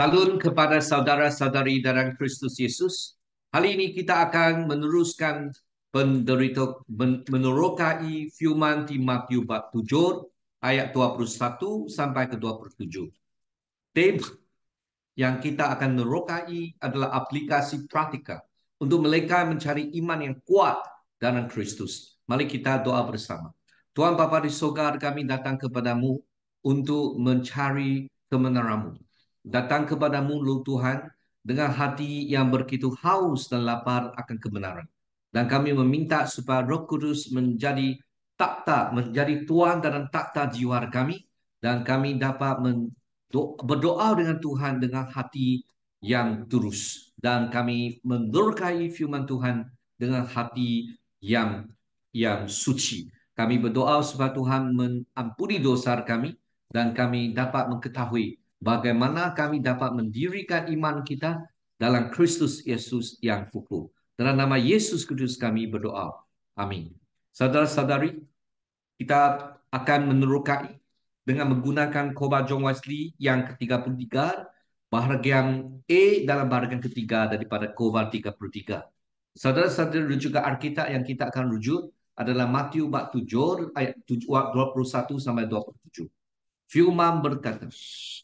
Salam kepada saudara-saudari dalam Kristus Yesus. Hari ini kita akan meneruskan menerokai firman di Matius bab 7 ayat 21 sampai ke 27. Tema yang kita akan menerokai adalah aplikasi praktika untuk mereka mencari iman yang kuat dalam Kristus. Mari kita doa bersama. Tuhan Bapa di sorga, kami datang kepadamu untuk mencari kebenaran-Mu. Datang kepadamu, Tuhan, dengan hati yang begitu haus dan lapar akan kebenaran. Dan kami meminta supaya Roh Kudus menjadi menjadi Tuhan dalam takhta jiwa kami, dan kami dapat berdoa dengan Tuhan dengan hati yang tulus, dan kami mendurkai firman Tuhan dengan hati yang suci. Kami berdoa supaya Tuhan mengampuni dosa kami, dan kami dapat mengetahui bagaimana kami dapat mendirikan iman kita dalam Kristus Yesus yang kukuh. Dalam nama Yesus Kristus kami berdoa. Amin. Saudara-saudari, kita akan menerokai dengan menggunakan khotbah John Wesley yang ke-33, bahagian A dalam bahagian ketiga daripada khotbah 33. Saudara-saudara, rujukan Alkitab yang kita akan rujuk adalah Matius bab 7 ayat 21 sampai 27. Firman berkata,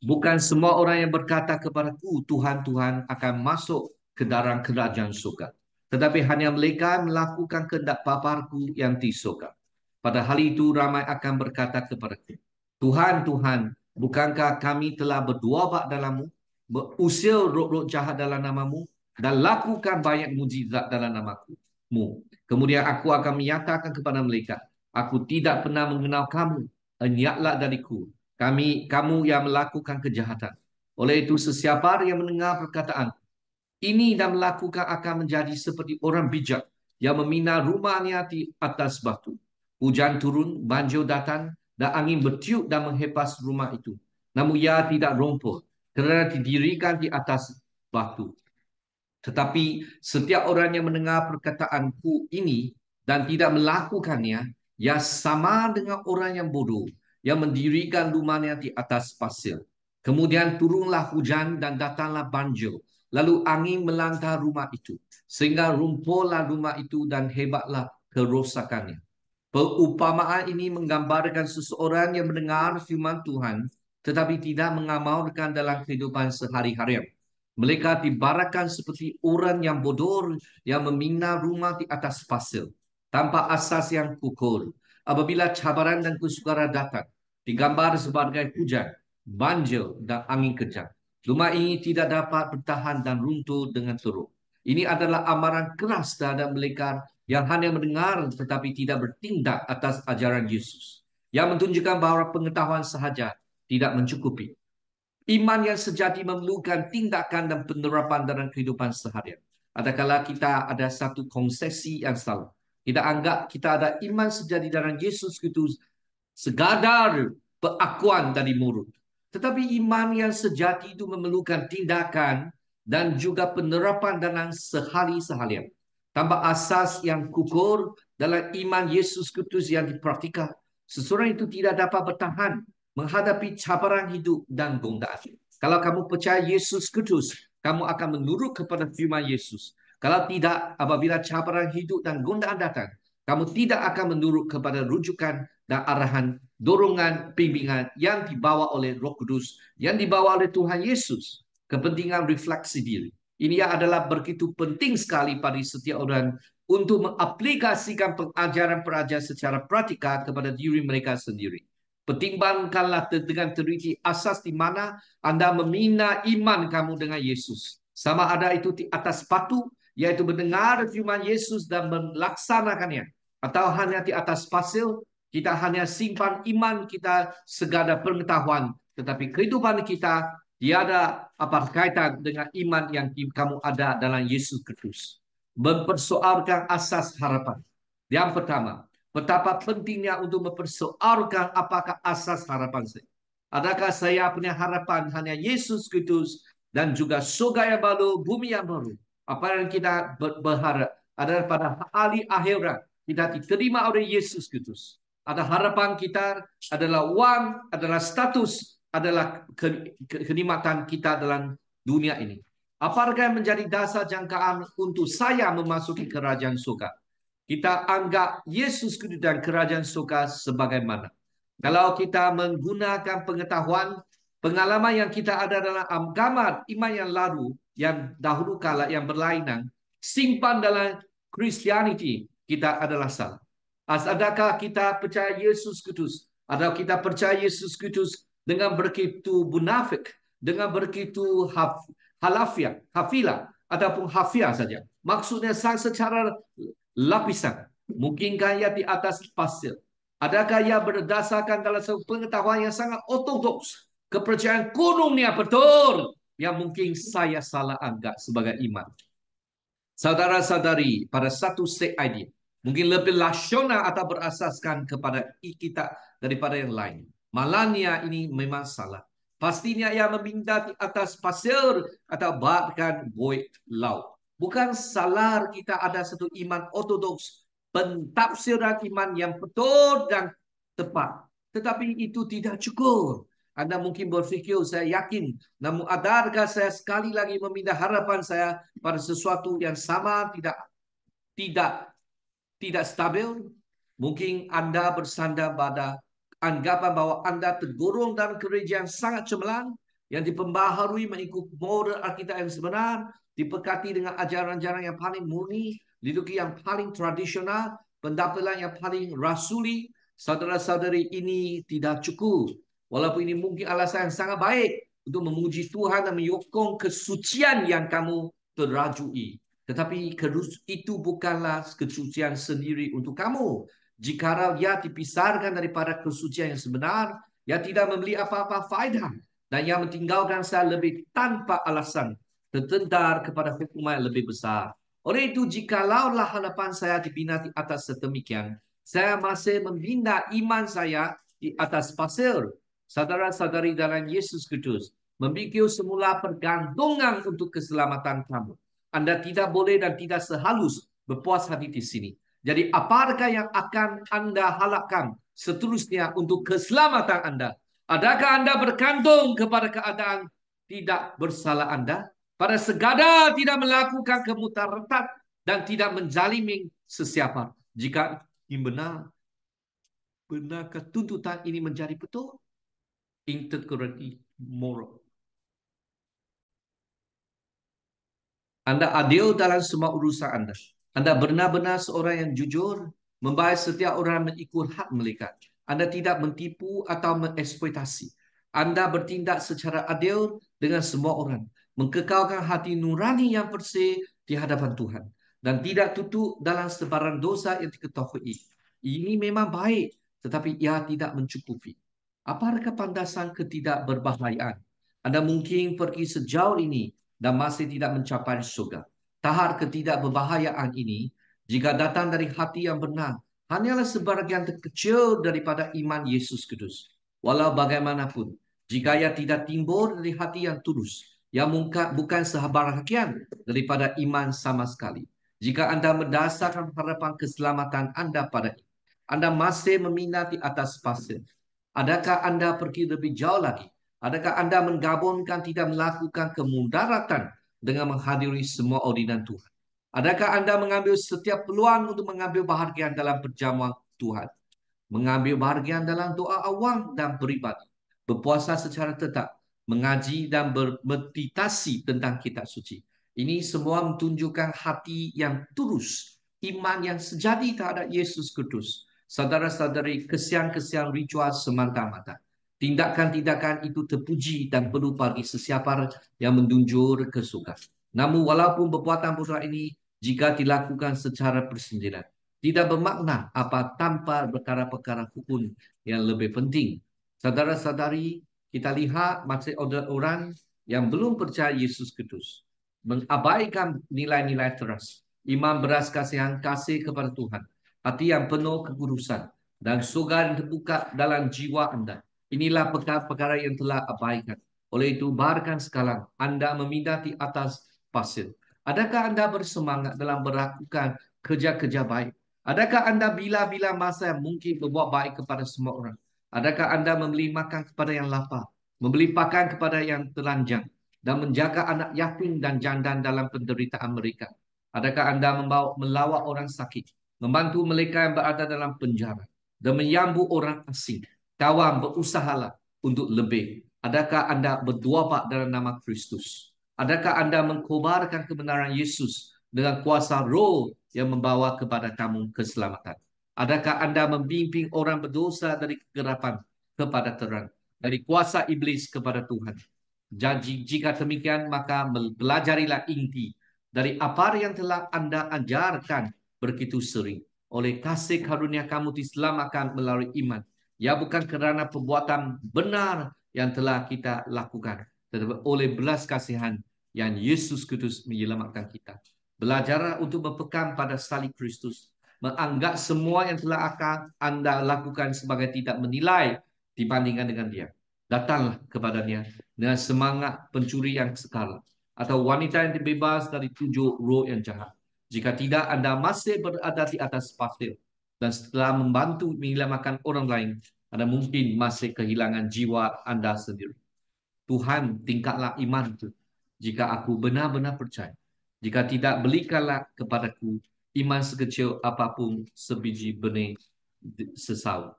bukan semua orang yang berkata kepadaku, Tuhan, Tuhan, akan masuk ke dalam kerajaan surga, tetapi hanya mereka melakukan kehendak Bapaku yang di surga. Pada hari itu ramai akan berkata kepadaku, Tuhan, Tuhan, bukankah kami telah berdoa dalam-Mu, berusir roh-roh jahat dalam nama-Mu, dan lakukan banyak mujizat dalam nama-Mu? Kemudian aku akan menyatakan kepada mereka, aku tidak pernah mengenal kamu, enyaplah dariku, kamu yang melakukan kejahatan. Oleh itu, sesiapa yang mendengar perkataan ini dan melakukan akan menjadi seperti orang bijak yang membina rumahnya di atas batu. Hujan turun, banjir datang, dan angin bertiup dan menghempas rumah itu. Namun ia tidak runtuh kerana didirikan di atas batu. Tetapi setiap orang yang mendengar perkataanku ini dan tidak melakukannya, ia sama dengan orang yang bodoh yang mendirikan rumahnya di atas pasir. Kemudian turunlah hujan dan datanglah banjir. Lalu angin melanda rumah itu, sehingga runtuhlah rumah itu dan hebatlah kerosakannya. Perumpamaan ini menggambarkan seseorang yang mendengar firman Tuhan tetapi tidak mengamalkan dalam kehidupan sehari-hari. Mereka dibaratkan seperti orang yang bodoh yang membina rumah di atas pasir tanpa asas yang kukuh. Apabila cabaran dan kesukaran datang, digambar sebagai hujan, banjir, dan angin kencang, rumah ini tidak dapat bertahan dan runtuh dengan teruk. Ini adalah amaran keras terhadap mereka yang hanya mendengar tetapi tidak bertindak atas ajaran Yesus, yang menunjukkan bahawa pengetahuan sahaja tidak mencukupi. Iman yang sejati memerlukan tindakan dan penerapan dalam kehidupan seharian. Adakala kita ada satu konsesi yang salah. Kita anggap kita ada iman sejati dalam Yesus Kristus sekadar pengakuan dari mulut. Tetapi iman yang sejati itu memerlukan tindakan dan juga penerapan dalam sehari-harian. Tanpa asas yang kukuh dalam iman Yesus Kristus yang dipraktikkan, seseorang itu tidak dapat bertahan menghadapi cabaran hidup dan godaan. Kalau kamu percaya Yesus Kristus, kamu akan menurut kepada firman Yesus. Kalau tidak, apabila cabaran hidup dan godaan datang, kamu tidak akan menurut kepada rujukan dan arahan, dorongan, bimbingan yang dibawa oleh Roh Kudus, yang dibawa oleh Tuhan Yesus. Kepentingan refleksi diri. Ini adalah begitu penting sekali bagi setiap orang untuk mengaplikasikan pengajaran-pengajaran secara praktikal kepada diri mereka sendiri. Pertimbangkanlah dengan teliti asas di mana anda membina iman kamu dengan Yesus. Sama ada itu di atas batu, yaitu mendengar firman Yesus dan melaksanakannya, atau hanya di atas pasir, kita hanya simpan iman kita segala pengetahuan, tetapi kehidupan kita tiada apa kaitan dengan iman yang kamu ada dalam Yesus Kristus. Mempersoalkan asas harapan. Yang pertama, betapa pentingnya untuk mempersoalkan apakah asas harapan saya. Adakah saya punya harapan hanya Yesus Kristus dan juga surga yang baru, bumi yang baru? Apa yang kita berharap adalah pada hari akhirat kita diterima oleh Yesus Kristus. Ada harapan kita adalah uang, adalah status, adalah kenikmatan kita dalam dunia ini. Apakah yang menjadi dasar jangkaan untuk saya memasuki kerajaan surga? Kita anggap Yesus Kristus dan kerajaan surga sebagaimana. Kalau kita menggunakan pengetahuan, pengalaman yang kita ada dalam agama iman yang lalu, yang dahulu kala, yang berlainan, simpan dalam Christianity, kita adalah salah. Adakah kita percaya Yesus Kristus? Atau kita percaya Yesus Kristus dengan begitu munafik, dengan begitu hafilah, ataupun hafiah saja. Maksudnya secara lapisan. Mungkinkah ia di atas pasir? Adakah ia berdasarkan dalam satu pengetahuan yang sangat ortodoks? Kepercayaan kunungnya betul. Yang mungkin saya salah anggap sebagai iman. Saudara-saudari, pada satu set idea. Mungkin lebih rasional atau berasaskan kepada kita daripada yang lain. Malangnya ini memang salah. Pastinya ia meminta di atas pasir atau bahkan void laut. Bukan salah kita ada satu iman ortodoks, pentafsiran iman yang betul dan tepat. Tetapi itu tidak cukup. Anda mungkin berfikir, saya yakin. Namun adakah saya sekali lagi meminta harapan saya pada sesuatu yang sama, tidak tidak stabil? Mungkin Anda bersandar pada anggapan bahwa Anda tergolong dalam gereja yang sangat cemerlang, yang dipembaharui mengikut model Alkitab yang sebenar, diberkati dengan ajaran-ajaran yang paling murni, liturgi yang paling tradisional, pendapatan yang paling rasuli. Saudara-saudari, ini tidak cukup. Walaupun ini mungkin alasan yang sangat baik untuk memuji Tuhan dan menyokong kesucian yang kamu terajui. Tetapi itu bukanlah kesucian sendiri untuk kamu. Jika ia dipisahkan daripada kesucian yang sebenar, ia tidak memberi apa-apa faedah. Dan ia meninggalkan saya lebih tanpa alasan. Tertentar kepada hukuman yang lebih besar. Oleh itu, jikalaulah harapan saya dibina di atas sedemikian, saya masih membina iman saya di atas pasir. Saudara-saudari dalam Yesus Kristus, memikir semula pergantungan untuk keselamatan kamu. Anda tidak boleh dan tidak sehalus berpuas hati di sini. Jadi apakah yang akan Anda harapkan seterusnya untuk keselamatan Anda? Adakah Anda bergantung kepada keadaan tidak bersalah Anda? Pada segala tidak melakukan kemudaratan dan tidak menzalimi sesiapa. Jika ini benar, benarkah tuntutan ini menjadi betul? Integrity moral. Anda adil dalam semua urusan Anda. Anda benar-benar seorang yang jujur, membayar setiap orang mengikut hak mereka. Anda tidak mentipu atau mengeksploitasi. Anda bertindak secara adil dengan semua orang. Mengekalkan hati nurani yang bersih di hadapan Tuhan. Dan tidak tutup dalam sebaran dosa yang diketahui. Ini memang baik, tetapi ia tidak mencukupi. Apakah pandasan ketidakberbahayaan? Anda mungkin pergi sejauh ini dan masih tidak mencapai surga. Tahap ketidakberbahayaan ini, jika datang dari hati yang benar, hanyalah sebahagian terkecil daripada iman Yesus Kristus. Walau bagaimanapun, jika ia tidak timbul dari hati yang tulus, yang bukan sebahagian daripada iman sama sekali. Jika Anda mendasarkan harapan keselamatan Anda pada ini, Anda masih meminati atas pasir. Adakah Anda pergi lebih jauh lagi? Adakah Anda menggabungkan tidak melakukan kemudaratan dengan menghadiri semua ordinan Tuhan? Adakah Anda mengambil setiap peluang untuk mengambil bahagian dalam perjamuan Tuhan? Mengambil bahagian dalam doa awal dan beribadah. Berpuasa secara tetap. Mengaji dan bermeditasi tentang kitab suci. Ini semua menunjukkan hati yang tulus. Iman yang sejati terhadap Yesus Kristus. Saudara-saudari, kesian-kesian ritual semata-mata. Tindakan-tindakan itu terpuji dan perlu bagi sesiapa yang menunjuk ke surga. Namun walaupun perbuatan buruk ini jika dilakukan secara bersendirian, tidak bermakna apa tanpa perkara-perkara hukum yang lebih penting. Saudara-saudari, kita lihat masih ada orang yang belum percaya Yesus Kristus. Mengabaikan nilai-nilai teras. Iman beras kasihan kasih kepada Tuhan. Hati yang penuh kekudusan dan surga yang terbuka dalam jiwa Anda. Inilah perkara-perkara yang telah abaikan. Oleh itu, biarkan sekarang Anda meminta di atas pasir. Adakah Anda bersemangat dalam melakukan kerja-kerja baik? Adakah Anda bila-bila masa yang mungkin berbuat baik kepada semua orang? Adakah Anda membeli makan kepada yang lapar? Membeli pakaian kepada yang telanjang? dan menjaga anak yatim dan janda dalam penderitaan mereka? Adakah Anda melawat orang sakit, membantu mereka yang berada dalam penjara, dan menyambut orang asing? Kawan, berusahalah untuk lebih. Adakah Anda berdoa dalam nama Kristus? Adakah Anda mengkobarkan kebenaran Yesus dengan kuasa roh yang membawa kepada kamu keselamatan? Adakah Anda membimbing orang berdosa dari kegelapan kepada terang, dari kuasa iblis kepada Tuhan? Jadi jika demikian, maka belajarilah inti dari apa yang telah Anda ajarkan begitu sering. Oleh kasih karunia kamu diselamatkan melalui iman. Ya, bukan kerana perbuatan benar yang telah kita lakukan, tetapi oleh belas kasihan yang Yesus Kristus menyelamatkan kita. Belajarlah untuk berpegang pada salib Kristus. Menganggap semua yang telah akan Anda lakukan sebagai tidak menilai dibandingkan dengan dia. Datanglah kepadanya dengan semangat pencuri yang sekala, atau wanita yang dibebas dari 7 roh yang jahat. Jika tidak, Anda masih berada di atas pasir, dan setelah membantu menyelamatkan orang lain, Anda mungkin masih kehilangan jiwa Anda sendiri. Tuhan, tingkatlah imanku jika aku benar-benar percaya. Jika tidak, berikanlah kepadaku iman sekecil apapun sebiji benih sesawi.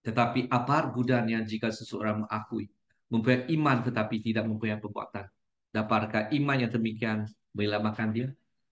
Tetapi apa gunanya jika seseorang mengakui mempunyai iman tetapi tidak mempunyai perbuatan? Dapatkah iman yang demikian menyelamatkan dia?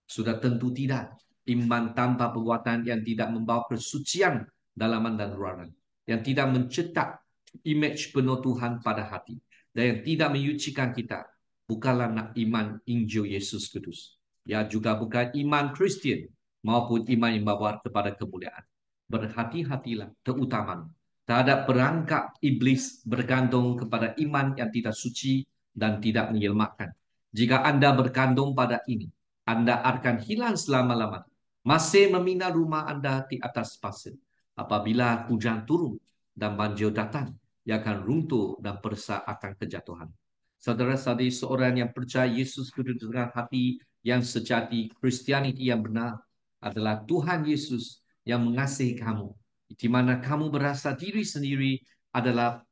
Sudah tentu tidak. Iman tanpa perbuatan yang tidak membawa kesucian dalaman dan luaran, yang tidak mencetak image penuh Tuhan pada hati, dan yang tidak menyucikan kita, bukanlah nak iman Injil Yesus Kristus. Ya, juga bukan iman Kristian maupun iman yang membawa kepada kemuliaan. Berhati-hatilah, terutama terhadap perangkap iblis bergantung kepada iman yang tidak suci dan tidak menyelamatkan. Jika Anda bergantung pada ini, Anda akan hilang selama-lamanya. Masih membina rumah Anda di atas pasir. Apabila hujan turun dan banjir datang, ia akan runtuh dan persa akan kejatuhan. Saudara-saudari, seorang yang percaya Yesus Kristus dengan hati yang sejati, Kristianiti yang benar, adalah Tuhan Yesus yang mengasihi kamu, di mana kamu berasa diri sendiri adalah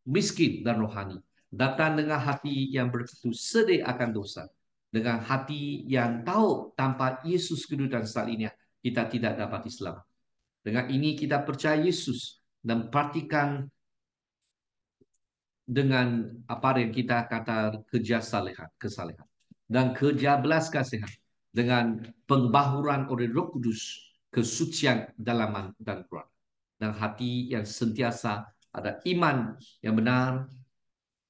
miskin dan rohani. Datang dengan hati yang begitu sedih akan dosa. Dengan hati yang tahu tanpa Yesus Kristus dan salibnya kita tidak dapat Islam. Dengan ini kita percaya Yesus dan praktikan dengan apa yang kita kata kerja kesalehan dan kerja belas kasihan dengan pembaharuan oleh Roh Kudus, kesucian dalaman dan keluar, dan hati yang sentiasa ada iman yang benar,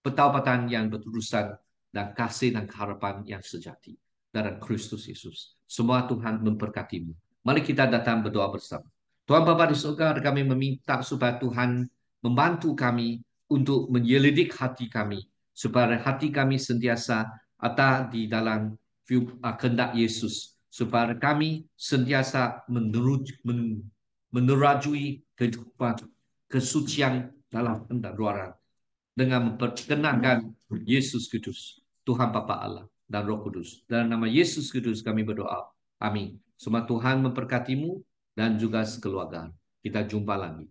pertaubatan yang berterusan, dan kasih dan harapan yang sejati dalam Kristus Yesus. Semua Tuhan memberkatimu. Mari kita datang berdoa bersama. Tuhan Bapa di surga, kami meminta supaya Tuhan membantu kami untuk menyelidik hati kami, supaya hati kami sentiasa ada di dalam kehendak Yesus, supaya kami sentiasa menerajui kehidupan kesucian dalam dan luaran, dengan memperkenankan Yesus Kristus, Tuhan Bapa Allah dan Roh Kudus. Dalam nama Yesus Kristus kami berdoa. Amin. Semua Tuhan memberkatimu dan juga sekeluarga. Kita jumpa lagi.